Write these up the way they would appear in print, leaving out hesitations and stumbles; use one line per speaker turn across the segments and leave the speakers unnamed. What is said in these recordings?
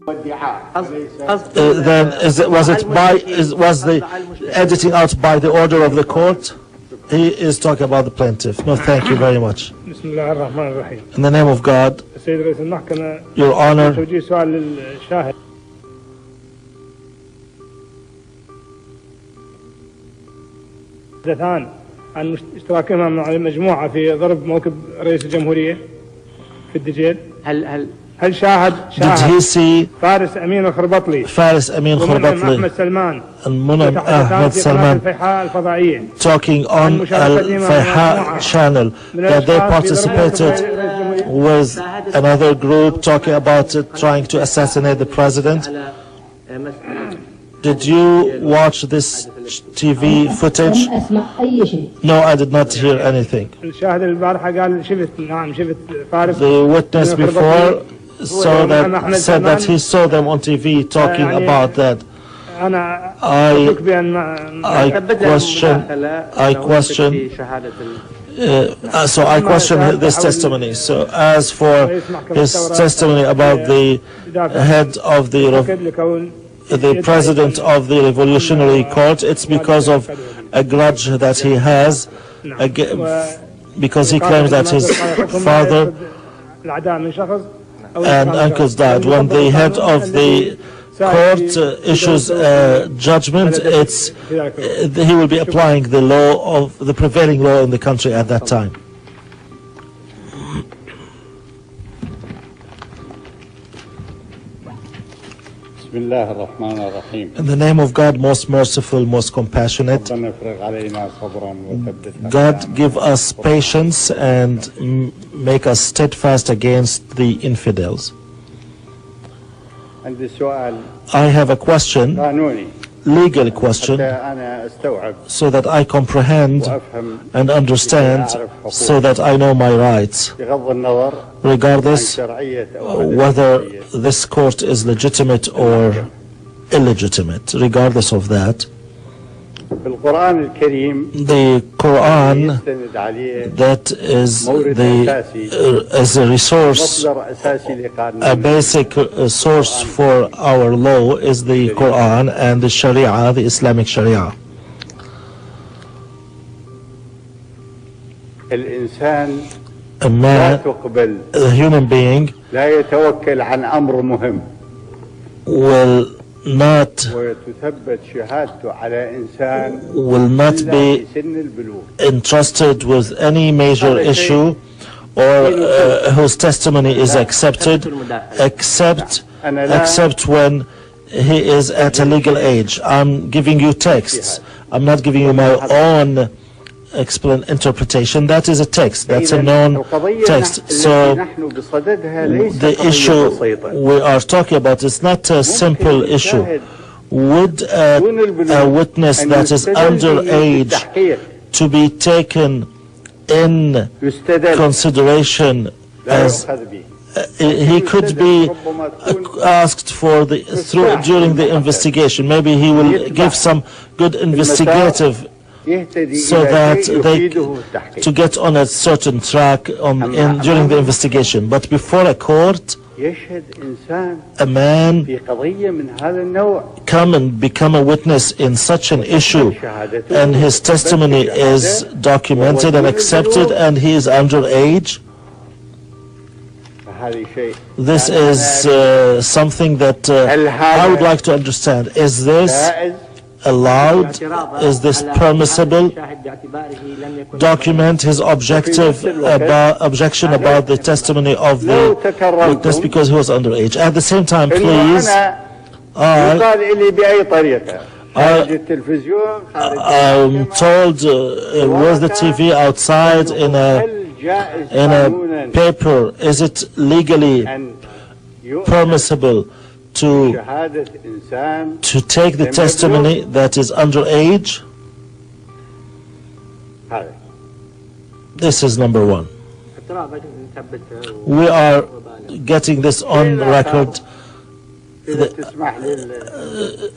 Then was the editing out by the order of the court? He is talking about the plaintiff. No, thank you very much. In the name of God, Your Honor,
عن اشتراكهما مع المجموعة في ضرب موكب رئيس الجمهورية في الدجيل. هل شاهد فارس أمين الخربطلي أحمد سلمان
Ahmed Salman talking on Al-Fayha channel that they participated with another group talking about it, trying to assassinate the president? Did you watch this TV footage? No, I did not hear anything. The witness before said that he saw them on TV talking about that. I question this testimony. So as for his testimony about the head of the president of the Revolutionary Court, it's because of a grudge that he has, because he claims that his father and uncles died. When the head of the court issues a judgment, he will be applying the law of the prevailing law in the country at that time.
In
the name of God, most merciful, most compassionate, God give us patience and make us steadfast against the infidels. I have a question, legal question, so that I comprehend and understand, so that I know my rights, regardless whether this court is legitimate or illegitimate. Regardless of that, the Quran, that is a resource, a basic source for our law is the Quran and the Sharia, the Islamic Sharia. A man, a human being, will not be entrusted with any major issue or whose testimony is accepted except when he is at a legal age. I'm giving you texts. I'm not giving you my own interpretation. That is a text. That's a known text. So the issue we are talking about is not a simple issue. Would a witness that is underage to be taken in consideration as he could be asked for during the investigation? Maybe he will give some good investigative so that to get on a certain track during the investigation. But before a court, a man come and become a witness in such an issue, and his testimony is documented and accepted, and he is underage. This is something that I would like to understand. Is this allowed? Is this permissible? Document his objection about the testimony of the witness because he was underage. At the same time, please, I'm told with the TV outside in a paper, is it legally permissible to take the testimony that is underage? This is number one. We are getting this on record.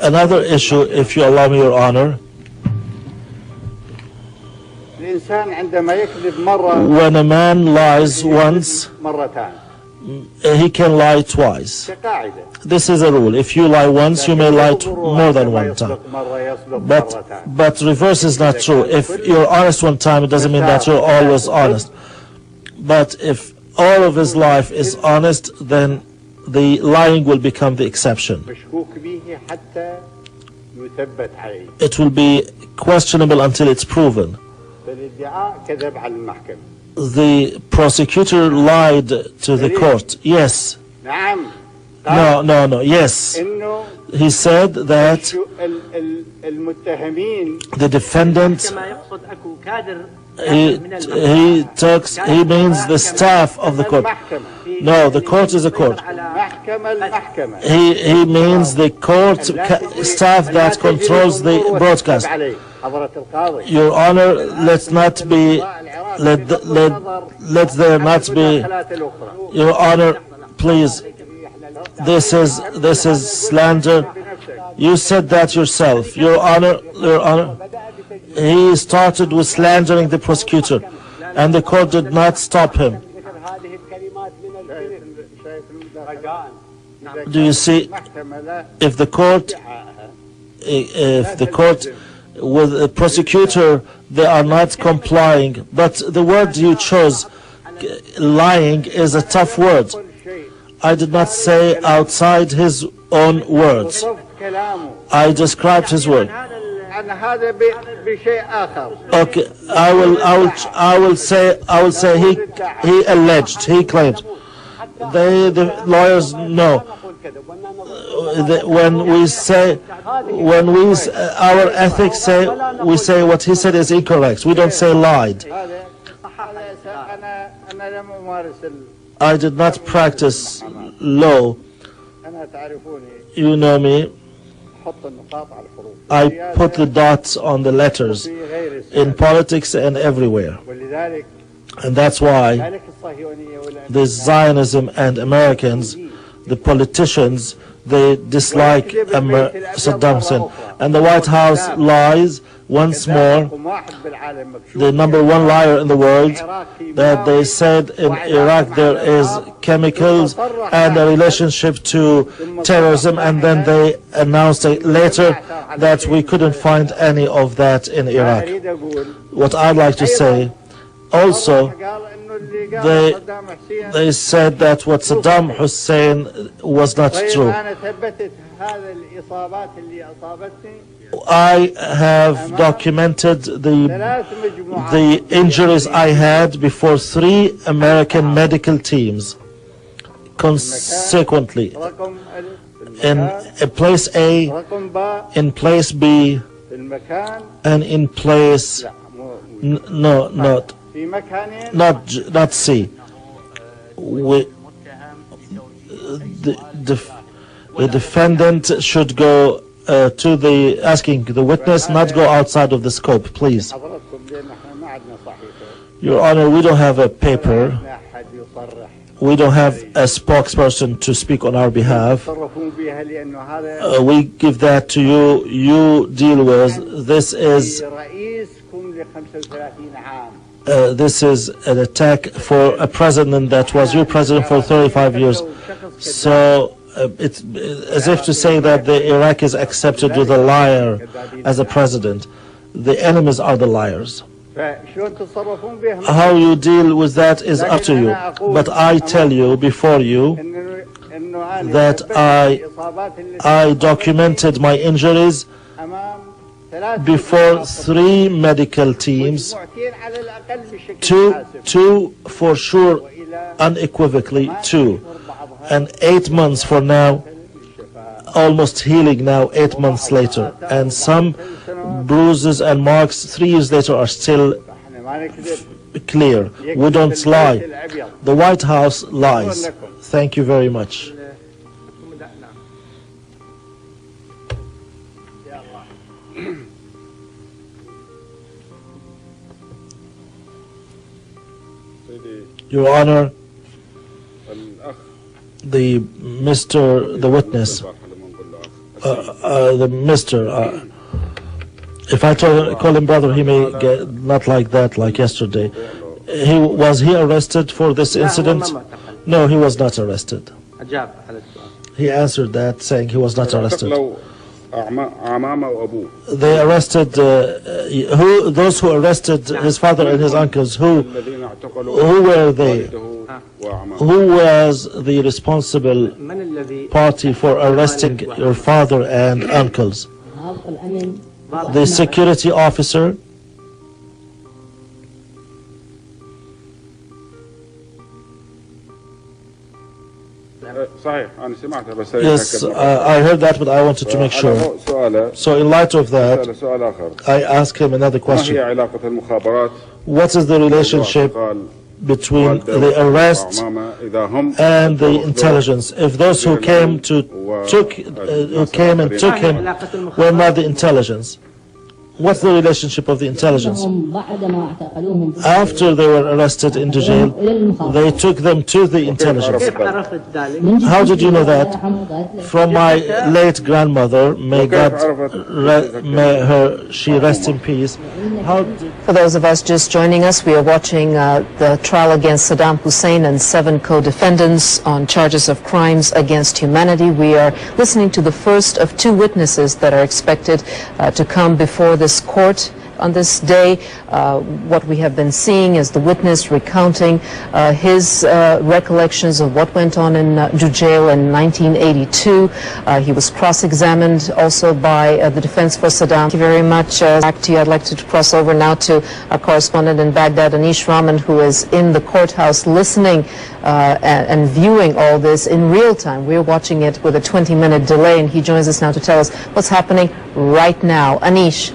Another issue, if you allow me, Your Honor. When a man lies once, he can lie twice. This is a rule. If you lie once, you may lie more than one time. But reverse is not true. If you're honest one time, it doesn't mean that you're always honest. But if all of his life is honest, then the lying will become the exception. It will be questionable until it's proven. The prosecutor lied to the court. Yes. No. Yes. He said that the defendant, he means the staff of the court. No, the court is a court. He means the court staff that controls the broadcast. Your Honor, let there not be. Your Honor, please. This is slander. You said that yourself. Your Honor, he started with slandering the prosecutor, and the court did not stop him. Do you see? If the court with the prosecutor, they are not complying. But the word you chose, lying, is a tough word. I did not say outside his own words. I described his word. Okay, I will say he alleged, he claimed. The lawyers know. Our ethics say, we say what he said is incorrect. We don't say lied. I did not practice law. You know me. I put the dots on the letters in politics and everywhere. And that's why the Zionism and Americans, the politicians, they dislike Saddam Hussein. And the White House lies once more. The number one liar in the world, that they said in Iraq there is chemicals and a relationship to terrorism, and then they announced later that we couldn't find any of that in Iraq. What I'd like to say, also, they said that what Saddam Hussein was not true. I have documented the injuries I had before 3 American medical teams consequently, in place A, in place B, and in place not C. The defendant should go to the asking the witness not go outside of the scope, please. Your Honor, we don't have a paper. We don't have a spokesperson to speak on our behalf. We give that to you. You deal with. This is an attack for a president that was your president for 35 years. So it's as if to say that the Iraqis accepted with a liar as a president. The enemies are the liars. How you deal with that is up to you. But I tell you before you that I documented my injuries before 3 medical teams, two for sure, unequivocally 2, and 8 months for now, almost healing now 8 months later, and some bruises and marks 3 years later are still clear. We don't lie. The White House lies. Thank you very much. Your Honor, the witness, if I call him brother, he may get not like that, like yesterday. Was he arrested for this incident? No, he was not arrested. He answered that, saying he was not arrested. They arrested those who arrested his father and his uncles. Who were they? Who was the responsible party for arresting your father and uncles? The security officer? Yes, I heard that, but I wanted to make sure. So in light of that, I ask him another question. What is the relationship between the arrest and the intelligence? If those who came and took him were not the intelligence, what's the relationship of the intelligence? After they were arrested in the jail, they took them to the intelligence. How did you know that? From my late grandmother, may she rest in peace.
For those of us just joining us, we are watching the trial against Saddam Hussein and 7 co-defendants on charges of crimes against humanity. We are listening to the first of 2 witnesses that are expected to come before this court on this day. What we have been seeing is the witness recounting his recollections of what went on in jail in 1982. He was cross-examined also by the defense for Saddam. Thank you very much. Back to you. I'd like to cross over now to our correspondent in Baghdad, Anish Rahman, who is in the courthouse listening and viewing all this in real time. We're watching it with a 20-minute delay, and he joins us now to tell us what's happening right now. Anish.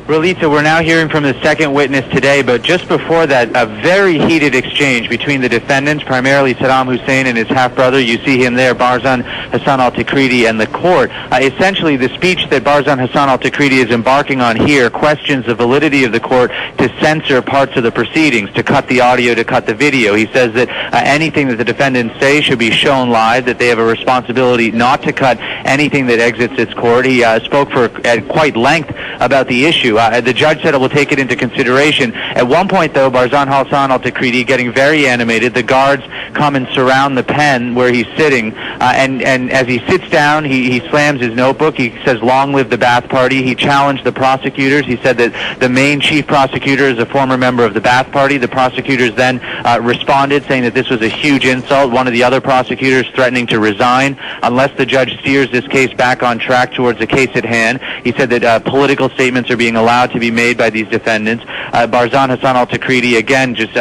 Rolita, we're now hearing from the second witness today, but just before that, a very heated exchange between the defendants, primarily Saddam Hussein and his half-brother. You see him there, Barzan Hassan al-Takriti, and the court. Essentially, the speech that Barzan Hassan al-Takriti is embarking on here questions the validity of the court to censor parts of the proceedings, to cut the audio, to cut the video. He says that anything that the defendants say should be shown live, that they have a responsibility not to cut anything that exits its court. He spoke at quite length about the issue. The judge said it will take it into consideration. At one point, though, Barzan Hassan al-Takriti getting very animated. The guards come and surround the pen where he's sitting, and as he sits down, he slams his notebook. He says, "Long live the Ba'ath Party." He challenged the prosecutors. He said that the main chief prosecutor is a former member of the Ba'ath Party. The prosecutors then responded, saying that this was a huge insult. One of the other prosecutors threatening to resign unless the judge steers this case back on track towards the case at hand. He said that political statements are being allowed to be made by these defendants. Barzan Hassan al-Takriti, again, just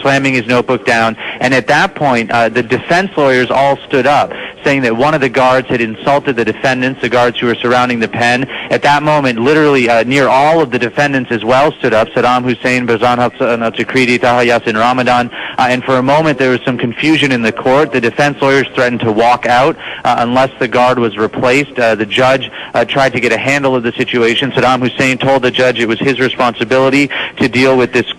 slamming his notebook down. And at that point, the defense lawyers all stood up, saying that one of the guards had insulted the defendants, the guards who were surrounding the pen. At that moment, literally near all of the defendants as well stood up, Saddam Hussein, Barzan Hassan al-Takriti, Taha Yassin Ramadan. And for a moment, there was some confusion in the court. The defense lawyers threatened to walk out unless the guard was replaced. The judge tried to get a handle of the situation. Saddam Hussein told the judge it was his responsibility to deal with this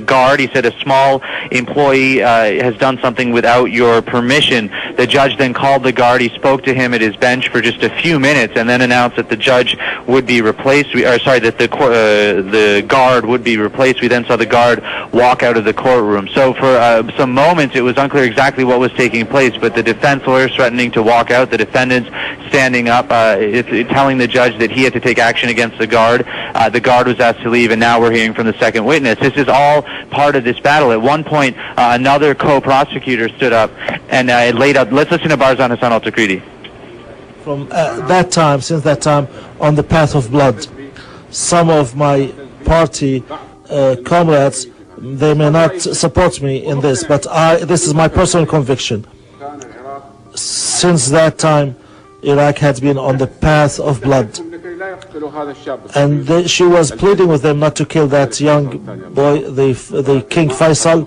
guard. He said a small employee has done something without your permission. The judge then called the guard. He spoke to him at his bench for just a few minutes and then announced that the judge would be replaced. That the guard would be replaced. We then saw the guard walk out of the courtroom. So for some moments it was unclear exactly what was taking place, but the defense lawyers threatening to walk out, the defendants standing up, telling the judge that he had to take action against the guard. The guard was asked to leave, and now we're hearing from the second witness. This is all part of this battle. At one point, another co-prosecutor stood up and laid out. Let's listen to Barzan Hassan al-Takriti.
From since that time, on the path of blood, some of my party comrades, they may not support me in this, but this is my personal conviction. Since that time, Iraq had been on the path of blood. And she was pleading with them not to kill that young boy, the King Faisal,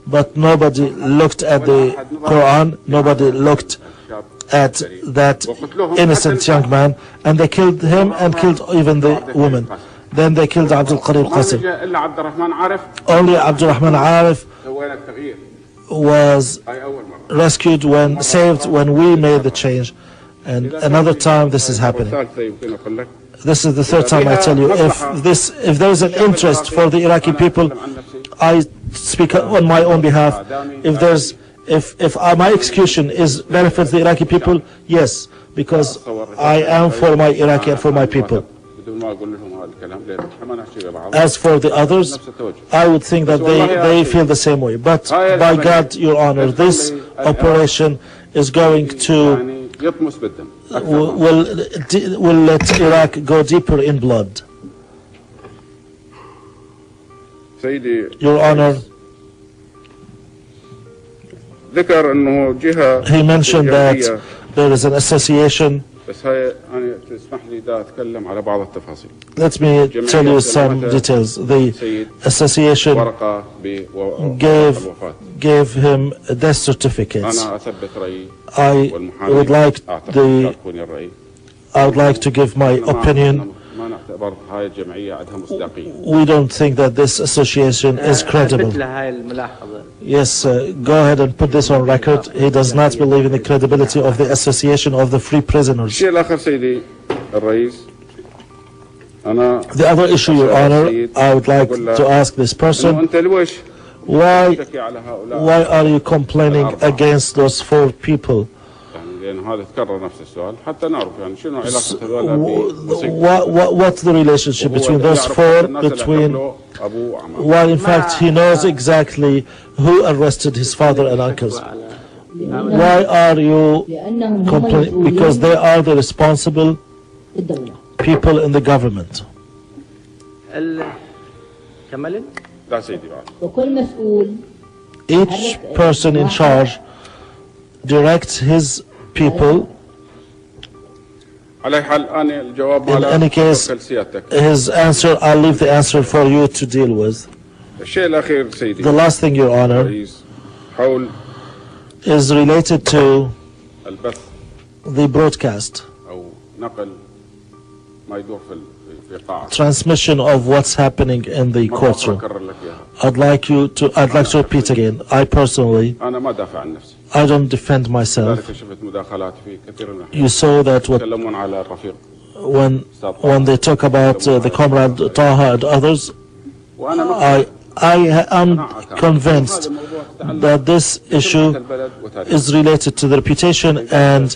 but nobody looked at the Quran, nobody looked at that innocent young man, and they killed him and killed even the woman. Then they killed Abdul Qadir Qasim. Only Abdul Rahman Arif was rescued saved when we made the change. And another time this is happening. This is the third time I tell you, if there is an interest for the Iraqi people, I speak on my own behalf. If my execution benefits the Iraqi people, yes, because I am for my Iraqi and for my people. As for the others, I would think that they feel the same way. But by God, Your Honor, this operation is going to will let Iraq go deeper in blood. Your Honor, he mentioned that there is an association. Let me tell you some details. The association gave him death certificates. I would like to give my opinion. We don't think that this association is credible. Yes, go ahead and put this on record. He does not believe in the credibility of the Association of the Free Prisoners. The other issue, Your Honor, I would like to ask this person, why are you complaining against those 4 people? What's the relationship between those 4? While in fact he knows exactly who arrested his father and uncles. Why are you complaining? Because they are the responsible people in the government. Each person in charge directs his people. In any case, his answer, I'll leave the answer for you to deal with. The last thing, Your Honor, is related to the broadcast, transmission of what's happening in the courtroom. I'd like to repeat again. I personally, I don't defend myself. You saw that when they talk about the comrade Taha and others, I am convinced that this issue is related to the reputation and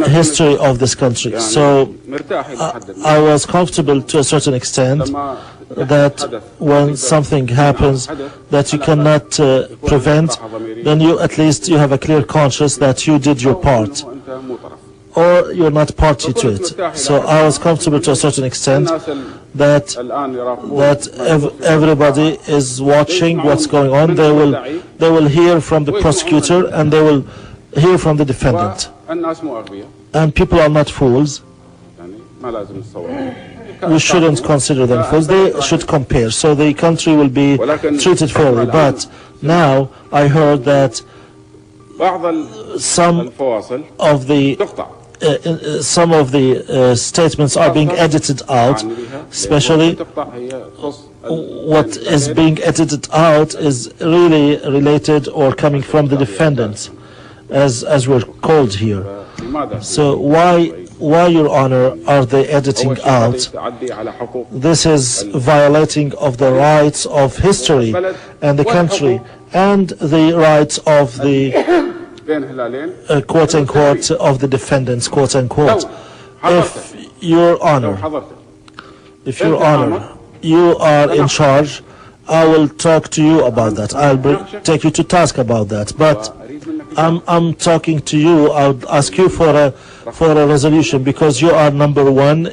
history of this country. So I was comfortable to a certain extent that when something happens that you cannot prevent, then at least you have a clear conscience that you did your part, or you're not party to it. So I was comfortable to a certain extent that everybody is watching what's going on. They will hear from the prosecutor and they will hear from the defendant. And people are not fools. We shouldn't consider them fools. They should compare, so the country will be treated fairly. But now I heard that some of the statements are being edited out, especially what is being edited out is really related or coming from the defendants, as we're called here. So why, Your Honor, are they editing out? This is violating of the rights of history and the country and the rights of the quote-unquote of the defendants, quote-unquote. If Your Honor, you are in charge, I will talk to you about that. I'll take you to task about that. But I'm talking to you. I'll ask you for a resolution because you are number 1.